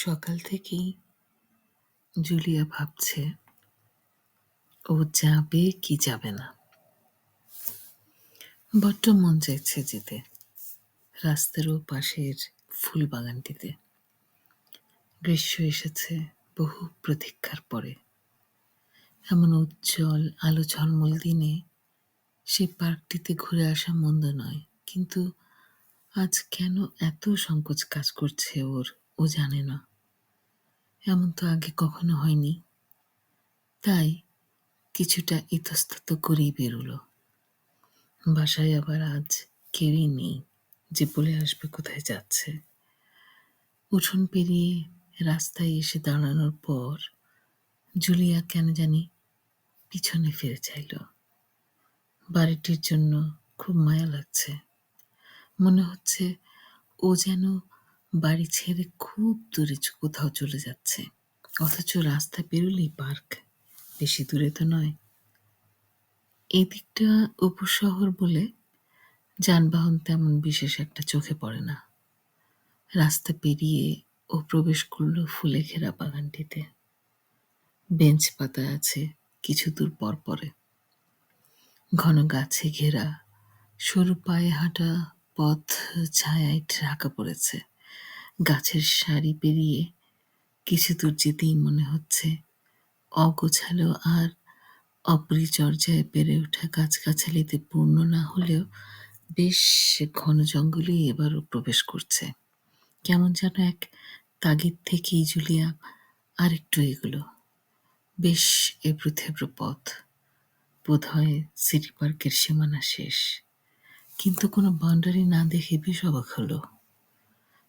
সকাল থেকেই জুলিয়া ভাবছে ও যাবে কি যাবে না। বড্ড মন চাইছে যেতে রাস্তার ও পাশের ফুল বাগানটিতে। গ্রীষ্ম এসেছে বহু প্রতীক্ষার পরে। এমন উজ্জ্বল আলো ঝলমল দিনে সেই পার্কটিতে ঘুরে আসা মন্দ নয়, কিন্তু আজ কেন এত সংকোচ কাজ করছে ওর, ও জানে না। এমন তো আগে কখনো হয়নি। তাই কিছুটা ইতস্তত করেই বেরোলো। বাসায় আবার আজ কেউই নেই যে বলে আসবে কোথায় যাচ্ছে। উঠোন পেরিয়ে রাস্তায় এসে দাঁড়ানোর পর জুলিয়া কেন জানি পিছনে ফিরে চাইল। বাড়িটির জন্য খুব মায়া লাগছে। মনে হচ্ছে ও যেন বাড়ি ছেড়ে খুব দূরে কোথাও চলে যাচ্ছে, অথচ রাস্তা পেরোলেই পার্ক, বেশি দূরে তো নয়। এই দিকটা উপশহর বলে যানবাহন তেমন বিশেষ একটা চোখে পড়ে না। রাস্তা পেরিয়ে ও প্রবেশ করল ফুলে ঘেরা বাগানটিতে। বেঞ্চ পাতা আছে কিছু দূর পর পরে। ঘন গাছে ঘেরা সরু পায়ে হাঁটা পথ ছায়ায় ঢাকা পড়েছে। গাছের সারি পেরিয়ে কিছু দূর যেতেই মনে হচ্ছে অগোছালো আর অপরিচর্যায় বেড়ে ওঠা গাছগাছালিতে পূর্ণ না হলেও বেশ ঘন জঙ্গলেই এবারও প্রবেশ করছে। কেমন যেন এক তাগিদ থেকেই জুলিয়া আরেকটু এগুলো। বেশ এবড়ো থেবড়ো পথ, বোধহয় সিটি পার্কের সীমানা শেষ। কিন্তু কোনো বাউন্ডারি না দেখে বেশ অবাক হলো।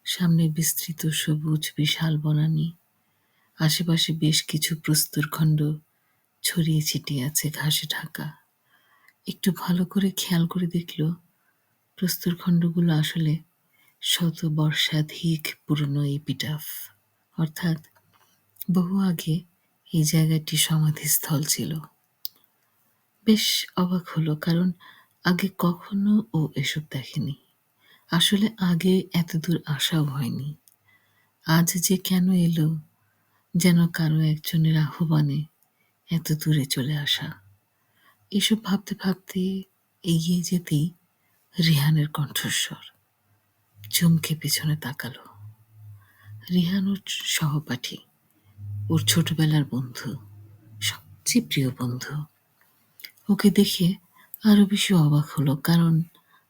সামনে বিস্তৃত সবুজ বিশাল বনানী, আশেপাশে বেশ কিছু প্রস্তরখণ্ড ছড়িয়ে ছিটিয়ে আছে ঘাসে ঢাকা। একটু ভালো করে খেয়াল করে দেখল প্রস্তরখণ্ডগুলো আসলে শত বর্ষাধিক পুরনো এপিটাফ, অর্থাৎ বহু আগে এই জায়গাটি সমাধিস্থল ছিল। বেশ অবাক হলো, কারণ আগে কখনো ও এসব দেখেনি। আসলে আগে এত দূর আসাও হয়নি। আজ যে কেন এলো, যেন কারো একজনের আহ্বানে এত দূরে চলে আসা। এসব ভাবতে ভাবতে এগিয়ে যেতেই রিহানের কণ্ঠস্বর। চমকে পেছনে তাকালো। রিহান ওর সহপাঠী, ওর ছোটবেলার বন্ধু, সবচেয়ে প্রিয় বন্ধু। ওকে দেখে আরো বেশি অবাক হলো, কারণ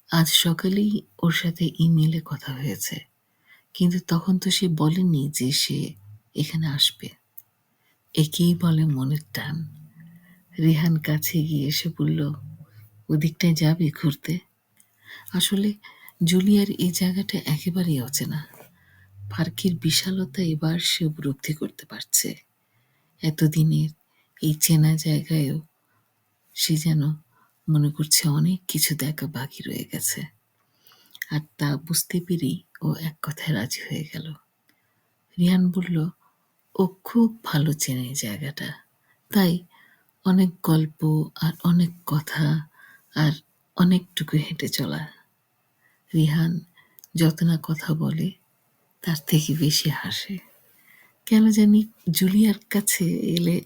আজ সকালেই ওর সাথে ইমেইলে কথা হয়েছে, কিন্তু তখন তো সে বলেনি যে সে এখানে আসবে। একেই বলে মনের টান। রিহান কাছে গিয়ে এসে বলল, ওদিকটায় যাবে ঘুরতে? আসলে জুলিয়ার এই জায়গাটা একেবারেই অচেনা। পার্কের বিশালতা এবার সে উপলব্ধি করতে পারছে। এতদিনের এই চেনা জায়গায়ও সে যেন মনে করছে অনেক কিছু দেখা বাকি রয়ে গেছে। আর তা বুঝতে পেরেই ও এক কথায় রাজি হয়ে গেল। রিহান বলল, ও খুব ভালো চেনে এই জায়গাটা, তাই অনেক গল্প আর অনেক কথা আর অনেকটুকু হেঁটে চলা। রিহান যত না কথা বলে তার থেকে বেশি হাসে। কেন জানি জুলিয়ার কাছে এলে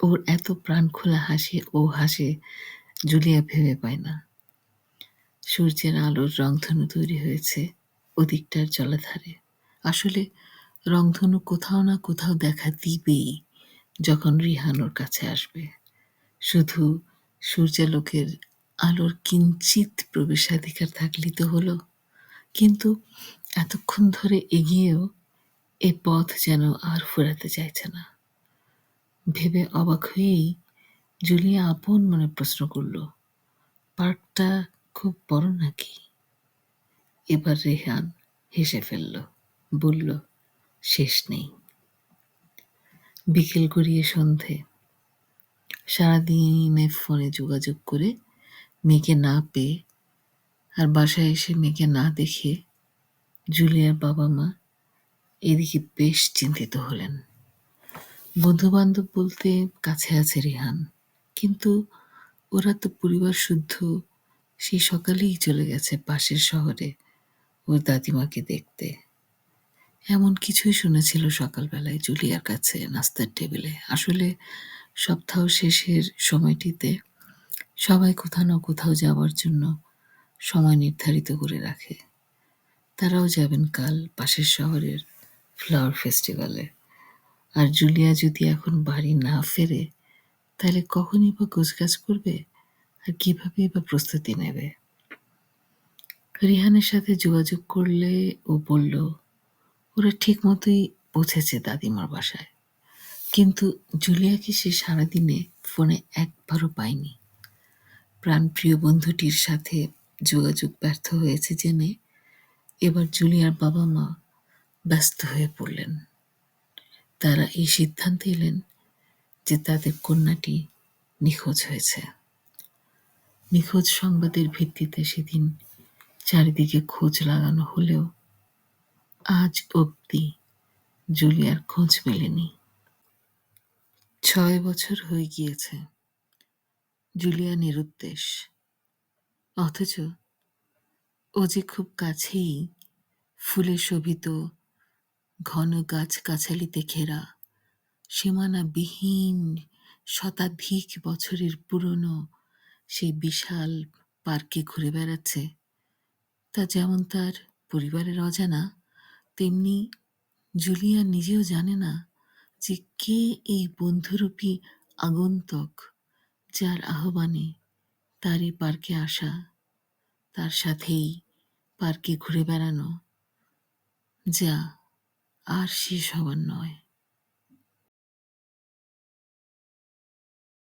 ওর এত প্রাণ খোলা হাসি ও হাসে জুলিয়া ভেবে পায় না। সূর্যের আলোর রংধনু তৈরি হয়েছে ওদিকটার জলাধারে। আসলে রংধনু কোথাও না কোথাও দেখা দিবেই যখন রিহান ওর কাছে আসবে। শুধু সূর্যালোকের আলোর কিঞ্চিত প্রবেশাধিকার থাকলেই তো হলো। কিন্তু এতক্ষণ ধরে এগিয়েও এ পথ যেন আর ফুরাতে চাইছে না। ভেবে অবাক হয়েই জুলিয়া আপন মনে প্রশ্ন করল, পার্কটা খুব বড় নাকি? এবার রেহান হেসে ফেলল, বলল, শেষ নেই। বিকেল গড়িয়ে সন্ধে। সারাদিনে ফোনে যোগাযোগ করে মেয়েকে না পেয়ে আর বাসায় এসে মেয়েকে না দেখে জুলিয়ার বাবা মা এদিকে বেশ চিন্তিত হলেন। বন্ধু বান্ধব বলতে কাছে আছে রিহান, কিন্তু ওরা তো পরিবার শুদ্ধ সেই সকালেই চলে গেছে পাশের শহরে ওর দাদিমাকে দেখতে। এমন কিছুই শুনেছিল সকালবেলায় জুলিয়ার কাছে নাস্তার টেবিলে। আসলে সপ্তাহ শেষের সময়টিতে সবাই কোথাও না কোথাও যাওয়ার জন্য সময় নির্ধারিত করে রাখে। তারাও যাবেন কাল পাশের শহরের ফ্লাওয়ার ফেস্টিভ্যালে। আর জুলিয়া যদি এখন বাড়ি না ফেরে, তাহলে কখনই বা গোছগাছ করবে? আর কিভাবেই বা প্রস্তুতি নেবে? রিহানের সাথে যোগাযোগ করলে ও বলল, ওরা ঠিক মতোই পৌঁছেছে দাদিমার বাসায়। কিন্তু জুলিয়াকে সে সারাদিনে ফোনে একবারও পায়নি। প্রাণপ্রিয় বন্ধুটির সাথে যোগাযোগ ব্যর্থ হয়েছে জেনে এবার জুলিয়ার বাবা মা ব্যস্ত হয়ে পড়লেন। তারা এই সিদ্ধান্তে এলেন যে তাদের কন্যাটি নিখোঁজ হয়েছে। নিখোঁজ সংবাদের ভিত্তিতে সেদিন চারিদিকে খোঁজ লাগানো হলেও আজ অবধি জুলিয়ার খোঁজ মেলেনি। ৬ বছর হয়ে গিয়েছে। জুলিয়া নিরুদ্দেশ। অথচ ও যে খুব কাছেই ফুলে শোভিত ঘন গাছগাছালিতে ঘেরা সীমানাবিহীন শতাধিক বছরের পুরনো সেই বিশাল পার্কে ঘুরে বেড়াচ্ছে, তা যেমন তার পরিবারের অজানা, তেমনি জুলিয়া নিজেও জানে না যে কে এই বন্ধুরূপী আগন্তুক, যার আহ্বানে তার এই পার্কে আসা, তার সাথেই পার্কে ঘুরে বেড়ানো, যা আর শেষ হবার নয়।